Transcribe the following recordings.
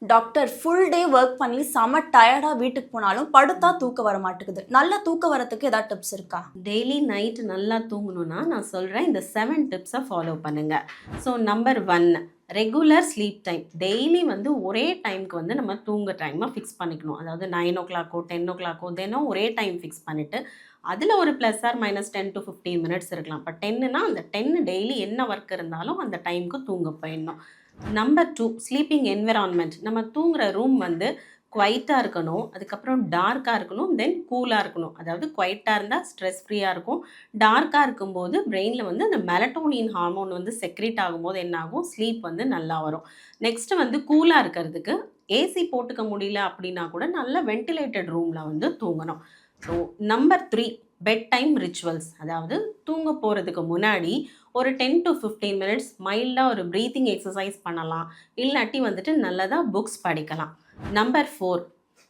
Doctor full day work பண்ணி செம டயர்டாக வீட்டுக்கு போனாலும் படுத்தா தூக்கம் வர மாட்டேங்குது. நல்ல தூக்கம் வரத்துக்கு ஏதாவது டிப்ஸ் இருக்கா? டெய்லி நைட் நல்லா தூங்கணும்னா நான் சொல்கிறேன் இந்த 7 டிப்ஸை ஃபாலோ பண்ணுங்கள். So number 1, regular sleep time. Daily வந்து ஒரே டைமுக்கு வந்து நம்ம தூங்க டைமை ஃபிக்ஸ் பண்ணிக்கணும். அதாவது 9 o'clock 10 o'clock தினம் ஒரே டைம் ஃபிக்ஸ் பண்ணிவிட்டு அதில் ஒரு plus or minus 10 to 15 minutes இருக்கலாம். இப்போ 10னா அந்த 10 டெய்லி என்ன ஒர்க் இருந்தாலும் அந்த டைமுக்கு தூங்க போயிடணும். Number 2, sleeping environment. நம்ம தூங்குற ரூம் வந்து குவைட்டாக இருக்கணும், அதுக்கப்புறம் டார்க்காக இருக்கணும், தென் கூலாக இருக்கணும். அதாவது குவைட்டாக இருந்தால் ஸ்ட்ரெஸ் ஃப்ரீயாக இருக்கும். டார்க்காக இருக்கும்போது பிரெயினில் வந்து அந்த மெலட்டோனின் ஹார்மோன் வந்து செக்ரேட் ஆகும்போது என்ன ஆகும், ஸ்லீப் வந்து நல்லா வரும். நெக்ஸ்ட்டு வந்து கூலாக இருக்கிறதுக்கு ஏசி போட்டுக்க முடியல அப்படின்னா கூட நல்ல வென்டிலேட்டட் ரூமில் வந்து தூங்கணும். So number 3, bed time rituals. அதாவது தூங்க போகிறதுக்கு முன்னாடி ஒரு 10 to 15 மினிட்ஸ் மைல்டாக ஒரு ப்ரீத்திங் எக்ஸசைஸ் பண்ணலாம், இல்லாட்டி வந்துட்டு நல்லதாக புக்ஸ் படிக்கலாம். நம்பர் 4,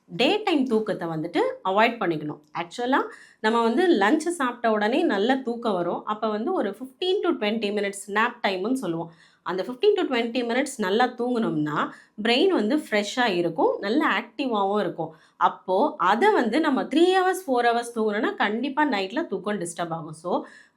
டே டைம் தூக்கத்தை வந்துட்டு அவாய்ட் பண்ணிக்கணும். ஆக்சுவலாக நம்ம வந்து லஞ்சு சாப்பிட்ட உடனே நல்ல தூக்கம் வரும். அப்போ வந்து ஒரு 15 to 20 மினிட்ஸ் ஸ்னாப் டைம்னு சொல்லுவோம். அந்த 15 to 20 மினிட்ஸ் நல்லா தூங்கணும்னா பிரெயின் வந்து ஃப்ரெஷ்ஷாக இருக்கும், நல்ல ஆக்டிவாகவும் இருக்கும். அப்போது அதை வந்து நம்ம 3 hours 4 hours தூங்கணும்னா கண்டிப்பாக நைட்டில் தூக்கம் டிஸ்டர்ப் ஆகும். ஸோ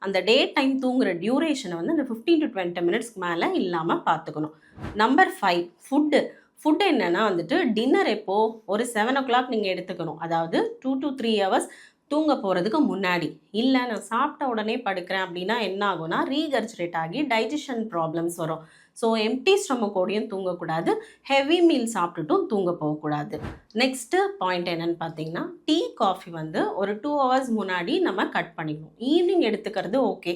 அந்த டே டைம் தூங்குற டியூரேஷனை வந்து அந்த 15 to 20 மினிட்ஸ்க்கு மேலே இல்லாமல் பார்த்துக்கணும். நம்பர் 5, ஃபுட்டு என்னென்னா வந்துட்டு டின்னர் எப்போ ஒரு 7 o'clock நீங்கள் எடுத்துக்கணும். அதாவது 2 to 3 hours தூங்க போகிறதுக்கு முன்னாடி. இல்லை நான் சாப்பிட்ட உடனே படுக்கிறேன் அப்படின்னா என்ன ஆகும்னா ரீகர்ஜரேட் ஆகி டைஜஷன் ப்ராப்ளம்ஸ் வரும். ஸோ எம்டி ஸ்டொமக்கோடையும் தூங்கக்கூடாது, ஹெவி மீல் சாப்பிட்டுட்டும் தூங்க போகக்கூடாது. நெக்ஸ்ட்டு பாயிண்ட் என்னென்னு பார்த்தீங்கன்னா, டீ காஃபி வந்து ஒரு 2 hours முன்னாடி நம்ம கட் பண்ணிக்கணும். ஈவினிங் எடுத்துக்கிறது ஓகே.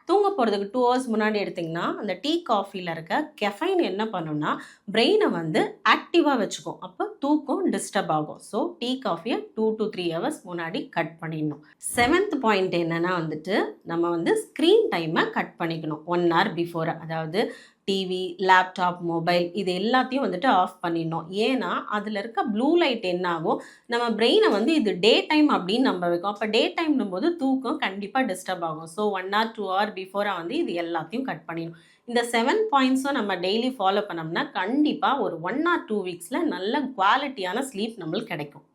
தூங்க போகிறதுக்கு 2 hours முன்னாடி எடுத்திங்கன்னா அந்த டீ காஃபியில் இருக்க கெஃபைன் என்ன பண்ணுன்னா பிரெயினை வந்து ஆக்டிவாக வச்சுக்கும். அப்போ தூக்கம் டிஸ்டர்ப் ஆகும். ஸோ டீ காஃபியை 2 to 3 hours முன்னாடி கட் பண்ணிடணும். 7th பாயிண்ட் என்னென்னா வந்துட்டு நம்ம வந்து ஸ்க்ரீன் டைமை கட் பண்ணிக்கணும் 1 hour பிஃபோர். அதாவது டிவி, லேப்டாப், மொபைல் இது எல்லாத்தையும் வந்துட்டு ஆஃப் பண்ணிடணும். ஏன்னா அதில் இருக்க ப்ளூ லைட் என்ன ஆகும், நம்ம பிரெயினை வந்து இது டே டைம் அப்படின்னு நம்ப வைக்கும். அப்போ டே டைம்னும் போது தூக்கம் கண்டிப்பாக டிஸ்டர்ப் ஆகும். ஸோ 1 hour 2 hour பிஃபோராக வந்து இது எல்லாத்தையும் கட் பண்ணிடணும். இந்த 7 பாயிண்ட்ஸும் நம்ம டெய்லி ஃபாலோ பண்ணோம்னா கண்டிப்பாக ஒரு 1 or 2 வீக்ஸில் நல்ல குவாலிட்டியான ஸ்லீப் நம்மளுக்கு கிடைக்கும்.